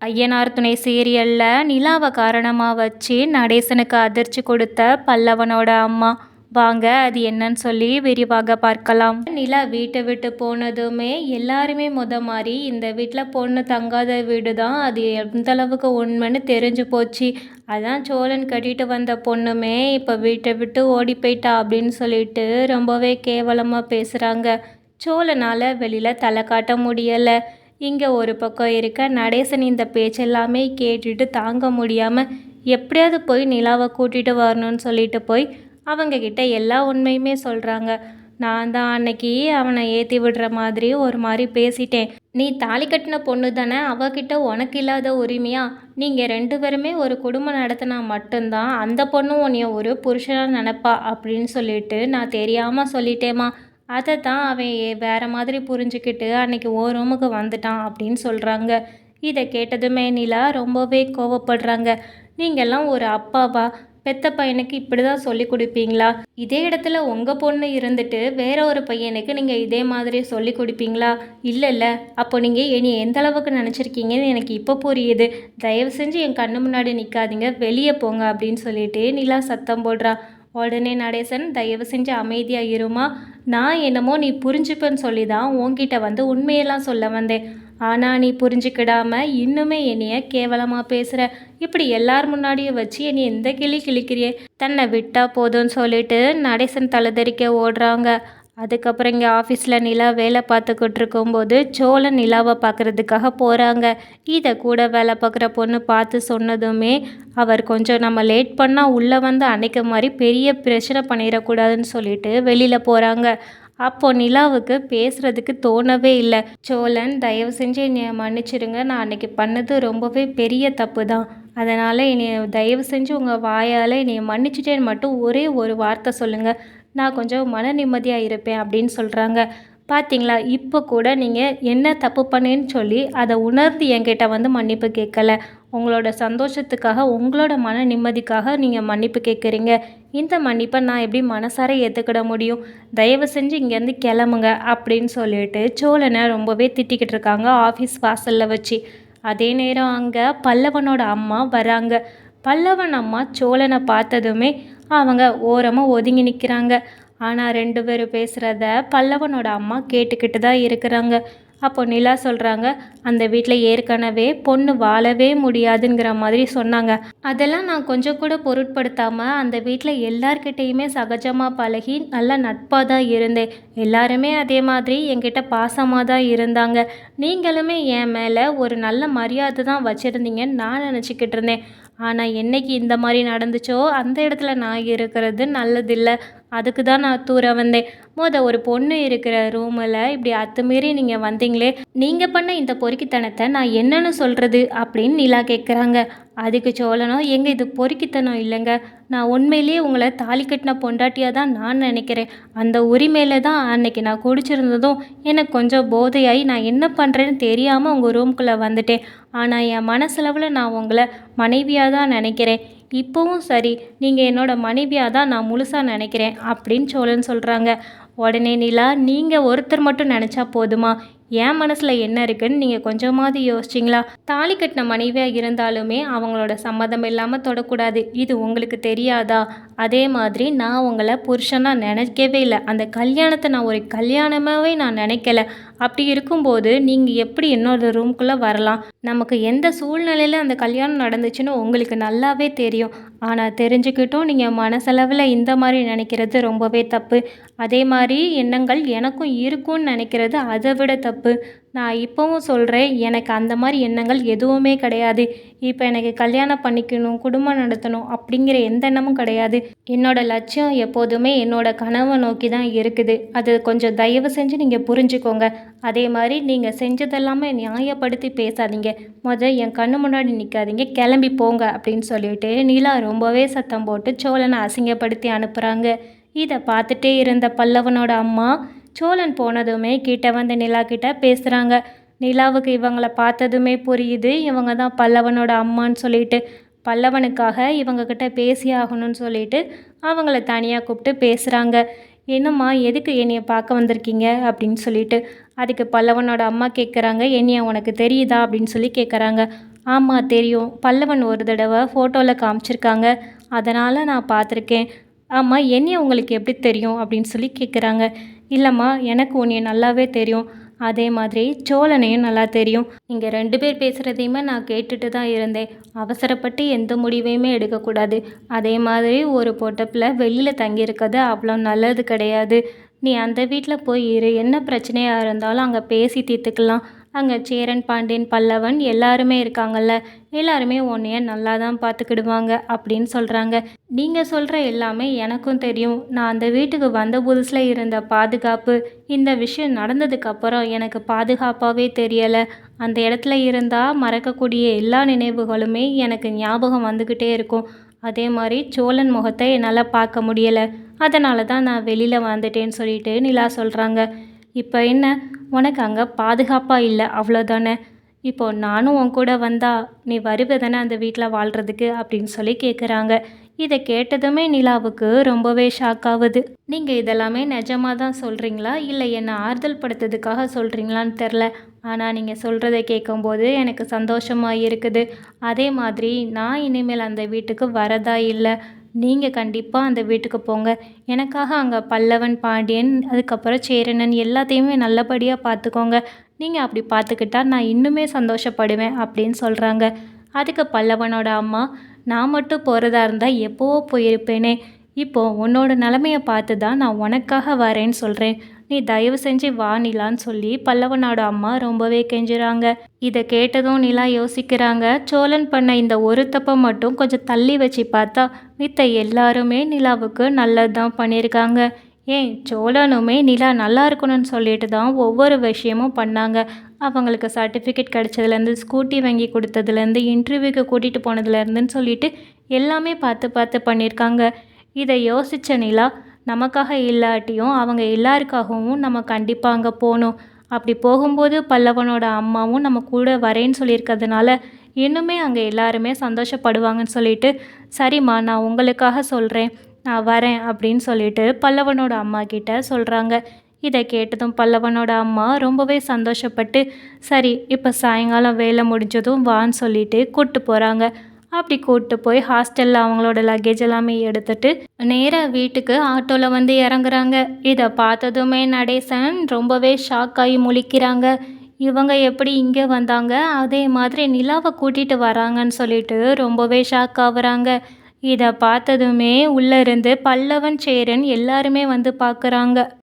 ஐயனார் துணை சீரியலில் நிலாவை காரணமாக வச்சு நடேசனுக்கு அதிர்ச்சி கொடுத்த பல்லவனோட அம்மா. வாங்க அது என்னன்னு சொல்லி விரிவாக பார்க்கலாம். நிலா வீட்டை விட்டு போனதுமே எல்லாருமே மாதிரி இந்த வீட்டில் பொண்ணு தங்காத வீடு தான், அது எந்த அளவுக்கு உண்மைன்னு தெரிஞ்சு போச்சு. அதான் சோழன் கட்டிட்டு வந்த பொண்ணுமே இப்போ வீட்டை விட்டு ஓடி போயிட்டா அப்படின்னு சொல்லிட்டு ரொம்பவே கேவலமாக பேசுகிறாங்க. சோழனால் வெளியில் தலை காட்ட முடியலை. இங்கே ஒரு பக்கம் இருக்க நடேசன் இந்த பேச்செல்லாமே கேட்டுட்டு தாங்க முடியாமல் எப்படியாவது போய் நிலாவை கூட்டிகிட்டு வரணும்னு சொல்லிட்டு போய் அவங்கக்கிட்ட எல்லா உண்மையுமே சொல்கிறாங்க. நான் தான் அன்னைக்கு அவனை ஏற்றி விடுற மாதிரி ஒரு மாதிரி பேசிட்டேன். நீ தாலி கட்டின பொண்ணு தானே, அவகிட்ட உனக்கு இல்லாத உரிமையா? நீங்கள் 2 பேருமே ஒரு குடும்பம் நடத்தினா மட்டும்தான் அந்த பொண்ணும் உன்னைய ஒரு புருஷனாக நினப்பா அப்படின்னு சொல்லிட்டு நான் தெரியாமல் சொல்லிட்டேம்மா. அதை தான் அவன் வேறு மாதிரி புரிஞ்சுக்கிட்டு அன்னைக்கு ஓ ரூமுக்கு வந்துட்டான் அப்படின்னு சொல்கிறாங்க. இதை கேட்டதுமே நிலா ரொம்பவே கோவப்படுறாங்க. நீங்கள்லாம் ஒரு அப்பாவா? பெத்த பையனுக்கு இப்படி தான் சொல்லி கொடுப்பீங்களா? இதே இடத்துல உங்கள் பொண்ணு இருந்துட்டு வேற ஒரு பையனுக்கு நீங்கள் இதே மாதிரி சொல்லி கொடுப்பீங்களா? இல்லைல்ல. அப்போ நீங்கள் என்னை எந்த அளவுக்கு நினச்சிருக்கீங்கன்னு எனக்கு இப்போ புரியுது. தயவு செஞ்சு என் கண்ணு முன்னாடி நிற்காதீங்க, வெளியே போங்க அப்படின்னு சொல்லிட்டு நிலா சத்தம் போடுறா. உடனே நடேசன், தயவு செஞ்சு அமைதியாக இருமா, நான் என்னமோ நீ புரிஞ்சுப்பேன்னு சொல்லி தான் உன்கிட்ட வந்து உண்மையெல்லாம் சொல்ல வந்தேன். ஆனால் நீ புரிஞ்சுக்கிடாம இன்னுமே என்னைய கேவலமாக பேசுகிற. இப்படி எல்லார் முன்னாடியும் வச்சு என்னை எந்த கிளி கிழிக்கிறியே. தன்னை விட்டா போதும்னு சொல்லிட்டு நடேசன் தலைதறிக்க ஓடுறாங்க. அதுக்கப்புறம் இங்கே ஆஃபீஸில் நிலா வேலை பார்த்துக்கிட்டு இருக்கும்போது சோழன் நிலாவை பார்க்குறதுக்காக போகிறாங்க. இதை கூட வேலை பார்க்குற பொண்ணு பார்த்து சொன்னதுமே அவர் கொஞ்சம் நம்ம லேட் பண்ணால் உள்ளே வந்து அன்னைக்கு மாதிரி பெரிய பிரச்சனை பண்ணிடக்கூடாதுன்னு சொல்லிட்டு வெளியில் போகிறாங்க. அப்போது நிலாவுக்கு பேசுகிறதுக்கு தோணவே இல்லை. சோழன், தயவு செஞ்சு என்னை மன்னிச்சிடுங்க, நான் அன்னைக்கு பண்ணது ரொம்பவே பெரிய தப்பு தான். அதனால் என்னை தயவு செஞ்சு உங்கள் வாயால் என்னை மன்னிச்சிட்டேன்னு மட்டும் ஒரே ஒரு வார்த்தை சொல்லுங்கள், நான் கொஞ்சம் மன நிம்மதியாக இருப்பேன் அப்படின்னு சொல்கிறாங்க. பார்த்தீங்களா, இப்போ கூட நீங்கள் என்ன தப்பு பண்ணேன்னு சொல்லி அதை உணர்ந்து என்கிட்ட வந்து மன்னிப்பு கேட்கல. உங்களோட சந்தோஷத்துக்காக, உங்களோட மன நிம்மதிக்காக நீங்கள் மன்னிப்பு கேட்குறீங்க. இந்த மன்னிப்பை நான் எப்படி மனசார ஏற்றுக்கிட முடியும்? தயவு செஞ்சு இங்கேருந்து கிளம்புங்க அப்படின்னு சொல்லிட்டு சோழனை ரொம்பவே திட்டிக்கிட்டு இருக்காங்க ஆஃபீஸ் வாசலில் வச்சு. அதே நேரம் அங்கே பல்லவனோட அம்மா வராங்க. பல்லவன் அம்மா சோழனை பார்த்ததுமே அவங்க ஓரமாக ஒதுங்கி நிற்கிறாங்க. ஆனால் 2 பேரும் பேசுகிறத பல்லவனோட அம்மா கேட்டுக்கிட்டு தான் இருக்கிறாங்க. அப்போ நிலா சொல்கிறாங்க, அந்த வீட்டில் ஏற்கனவே பொண்ணு வாழவே முடியாதுங்கிற மாதிரி சொன்னாங்க. அதெல்லாம் நான் கொஞ்சம் கூட பொருட்படுத்தாமல் அந்த வீட்டில் எல்லார்கிட்டேயுமே சகஜமாக பழகி நல்ல நட்பாக தான் இருந்தேன். எல்லாருமே அதே மாதிரி என்கிட்ட பாசமாக தான் இருந்தாங்க. நீங்களுமே என் மேலே ஒரு நல்ல மரியாதை தான் வச்சுருந்தீங்கன்னு நான் நினச்சிக்கிட்டு இருந்தேன். ஆனால் என்னைக்கு இந்த மாதிரி நடந்துச்சோ அந்த இடத்துல நான் இருக்கிறது நல்லதில்லை. அதுக்கு தான் நான் தூர வந்தேன். ஒரு பொண்ணு இருக்கிற ரூமில் இப்படி அத்துமீறி நீங்கள் வந்தீங்களே, நீங்கள் பண்ண இந்த பொறுக்கித்தனத்தை நான் என்னன்னு சொல்கிறது அப்படின்னு நிலா கேட்குறாங்க. அதுக்கு சோழனும், எங்க இது பொறுக்கித்தனம் இல்லைங்க, நான் உண்மையிலேயே உங்களை தாலி கட்டின பொண்டாட்டியாக தான் நான் நினைக்கிறேன். அந்த உரிமையில் தான் அன்னைக்கு நான் குடிச்சிருந்ததும் எனக்கு கொஞ்சம் போதையாகி நான் என்ன பண்ணுறேன்னு தெரியாமல் உங்கள் ரூம்குள்ளே வந்துட்டேன். ஆனால் என் மனசளவில் நான் உங்களை மனைவியாக தான் நினைக்கிறேன். இப்போவும் சரி, நீங்கள் என்னோட மனைவியாக தான் நான் முழுசாக நினைக்கிறேன் அப்படின்னு சோழன் சொல்கிறாங்க. உடனே நிலா, நீங்கள் ஒருத்தர் மட்டும் நினச்சா போதுமா? என் மனசில் என்ன இருக்குன்னு நீங்கள் கொஞ்சமாவது யோசிச்சிங்களா? தாலி கட்டின மனைவியாக இருந்தாலுமே அவங்களோட சம்மதம் இல்லாமல் தொடக்கூடாது, இது உங்களுக்கு தெரியாதா? அதே மாதிரி நான் உங்களை புருஷனாக நினைக்கவே இல்லை. அந்த கல்யாணத்தை நான் ஒரு கல்யாணமாகவே நான் நினைக்கல. அப்படி இருக்கும்போது நீங்கள் எப்படி என்னோட ரூம்குள்ளே வரலாம்? நமக்கு எந்த சூழ்நிலையில் அந்த கல்யாணம் நடந்துச்சுன்னு உங்களுக்கு நல்லாவே தெரியும். ஆனால் தெரிஞ்சுக்கிட்டும் நீங்கள் மனசளவில் இந்த மாதிரி நினைக்கிறது ரொம்பவே தப்பு. அதே மாதிரி எண்ணங்கள் எனக்கும் இருக்கும்னு நினைக்கிறது அதை விட தப்பு. நான் இப்போவும் சொல்கிறேன், எனக்கு அந்த மாதிரி எண்ணங்கள் எதுவுமே கிடையாது. இப்போ எனக்கு கல்யாணம் பண்ணிக்கணும், குடும்பம் நடத்தணும் அப்படிங்கிற எந்த எண்ணமும் கிடையாது. என்னோடய லட்சியம் எப்போதுமே என்னோடய கனவை நோக்கி தான் இருக்குது. அது கொஞ்சம் தயவு செஞ்சு நீங்கள் புரிஞ்சுக்கோங்க. அதே மாதிரி நீங்கள் செஞ்சதெல்லாமே நியாயப்படுத்தி பேசாதீங்க. என் கண்ணு முன்னாடி நிற்காதீங்க, கிளம்பி போங்க அப்படின்னு சொல்லிட்டு நிலா ரொம்பவே சத்தம் போட்டு சோழனை அசிங்கப்படுத்தி அனுப்புகிறாங்க. இதை பார்த்துட்டே இருந்த பல்லவனோட அம்மா சோழன் போனதுமே கிட்ட வந்து நிலா கிட்ட பேசுகிறாங்க. நிலாவுக்கு இவங்களை பார்த்ததுமே புரியுது இவங்க தான் பல்லவனோட அம்மான்னு சொல்லிட்டு. பல்லவனுக்காக இவங்கக்கிட்ட பேசி ஆகணும்னு சொல்லிட்டு அவங்கள தனியாக கூப்பிட்டு பேசுகிறாங்க. என்னம்மா, எதுக்கு என்னையை பார்க்க வந்திருக்கீங்க அப்படின்னு சொல்லிட்டு. அதுக்கு பல்லவனோட அம்மா கேட்குறாங்க, என்னைய உனக்கு தெரியுதா அப்படின்னு சொல்லி கேட்குறாங்க. ஆமாம் தெரியும். பல்லவன் ஒரு தடவை ஃபோட்டோவில் காமிச்சிருக்காங்க. அதனால் நான் பார்த்துருக்கேன். ஆமாம், என்னைய உங்களுக்கு எப்படி தெரியும் அப்படின்னு சொல்லி கேட்குறாங்க. இல்லைம்மா, எனக்கு உன்னைய நல்லாவே தெரியும். அதே மாதிரி சோழனையும் நல்லா தெரியும். நீங்கள் 2 பேர் பேசுகிறதையுமே நான் கேட்டுட்டு தான் இருந்தேன். அவசரப்பட்டு எந்த முடிவையுமே எடுக்கக்கூடாது. அதே மாதிரி ஒரு பொட்டப்பில் வெளியில் தங்கியிருக்கிறது அவ்வளோ நல்லது கிடையாது. நீ அந்த வீட்டில் போய் இரு. என்ன பிரச்சனையாக இருந்தாலும் அங்கே பேசி தீர்த்துக்கலாம். அங்கே சேரன், பாண்டியன், பல்லவன் எல்லாருமே இருக்காங்கல்ல. எல்லாருமே உன்னைய நல்லா தான் பார்த்துக்கிடுவாங்க அப்படின்னு சொல்கிறாங்க. நீங்கள் சொல்கிற எல்லாமே எனக்கும் தெரியும். நான் அந்த வீட்டுக்கு வந்த புதுசில் இருந்த பாதுகாப்பு இந்த விஷயம் நடந்ததுக்கப்புறம் எனக்கு பாதுகாப்பாகவே தெரியலை. அந்த இடத்துல இருந்தால் மறக்கக்கூடிய எல்லா நினைவுகளுமே எனக்கு ஞாபகம் வந்துக்கிட்டே இருக்கும். அதே மாதிரி சோழன் முகத்தை என்னால் பார்க்க முடியலை. அதனால தான் நான் வெளியில் வந்துட்டேன்னு சொல்லிட்டு நிலா சொல்கிறாங்க. இப்போ என்ன, உனக்கு அங்கே பாதுகாப்பாக இல்லை அவ்வளோதானே? இப்போ நானும் உன் கூட வந்தா நீ வருவதானே அந்த வீட்டில் வாழ்கிறதுக்கு அப்படின்னு சொல்லி கேட்குறாங்க. இதை கேட்டதுமே நிலாவுக்கு ரொம்பவே ஷாக் ஆகுது. நீங்கள் இதெல்லாமே நிஜமாக தான் சொல்கிறீங்களா, இல்லை என்னை ஆறுதல் படுத்துறதுக்காக சொல்கிறீங்களான்னு தெரில. ஆனால் நீங்கள் சொல்கிறத கேட்கும்போது எனக்கு சந்தோஷமாக இருக்குது. அதே மாதிரி நான் இனிமேல் அந்த வீட்டுக்கு வரதா இல்லை. நீங்கள் கண்டிப்பாக அந்த வீட்டுக்கு போங்க. எனக்காக அங்கே பல்லவன், பாண்டியன், அதுக்கப்புறம் சேரனன் எல்லாத்தையுமே நல்லபடியாக பார்த்துக்கோங்க. நீங்கள் அப்படி பார்த்துக்கிட்டா நான் இன்னுமே சந்தோஷப்படுவேன் அப்படின்னு சொல்கிறாங்க. அதுக்கு பல்லவனோட அம்மா, நான் மட்டும் போகிறதா இருந்தால் எப்போவோ போயிருப்பேனே. இப்போது உன்னோட நிலமையை பார்த்து தான் நான் உனக்காக வரேன்னு சொல்கிறேன். நீ தயவு செஞ்சு வா நிலான்னு சொல்லி பல்லவனோட அம்மா ரொம்பவே கெஞ்சுறாங்க. இதை கேட்டதும் நிலா யோசிக்கிறாங்க. சோழன் பண்ண இந்த ஒரு தப்பை மட்டும் கொஞ்சம் தள்ளி வச்சு பார்த்தா மித்த எல்லாருமே நிலாவுக்கு நல்லது தான் பண்ணியிருக்காங்க. ஏன் சோழனுமே நிலா நல்லா இருக்கணும்னு சொல்லிட்டு தான் ஒவ்வொரு விஷயமும் பண்ணாங்க. அவங்களுக்கு சர்டிஃபிகேட் கிடைச்சதுலேருந்து, ஸ்கூட்டி வாங்கி கொடுத்ததுலேருந்து, இன்டர்வியூக்கு கூட்டிகிட்டு போனதுலேருந்துன்னு சொல்லிட்டு எல்லாமே பார்த்து பார்த்து பண்ணியிருக்காங்க. இதை யோசித்த நிலா, நமக்காக இல்லாட்டியும் அவங்க எல்லாருக்காகவும் நம்ம கண்டிப்பாக அங்கே போகணும். அப்படி போகும்போது பல்லவனோட அம்மாவும் நம்ம கூட வரேன்னு சொல்லியிருக்கிறதுனால இன்னுமே அங்கே எல்லாருமே சந்தோஷப்படுவாங்கன்னு சொல்லிட்டு, சரிம்மா நான் உங்களுக்காக சொல்கிறேன், நான் வரேன் அப்படின்னு சொல்லிட்டு பல்லவனோட அம்மா கிட்ட சொல்கிறாங்க. இதை கேட்டதும் பல்லவனோட அம்மா ரொம்பவே சந்தோஷப்பட்டு, சரி இப்போ சாயங்காலம் வேலை முடிஞ்சதும் வான்னு சொல்லிட்டு கூப்பிட்டு போகிறாங்க. அப்படி கூப்பிட்டு போய் ஹாஸ்டலில் அவங்களோட லக்கேஜ் எல்லாமே எடுத்துட்டு நேராக வீட்டுக்கு ஆட்டோவில் வந்து இறங்குறாங்க. இதை பார்த்ததுமே நடேசன் ரொம்பவே ஷாக் ஆகி முழிக்கிறாங்க. இவங்க எப்படி இங்கே வந்தாங்க, அதே மாதிரி நிலாவை கூட்டிகிட்டு வராங்கன்னு சொல்லிட்டு ரொம்பவே ஷாக் ஆகுறாங்க. இதை பார்த்ததுமே உள்ளேருந்து பல்லவன், சேரன் எல்லாருமே வந்து பார்க்குறாங்க.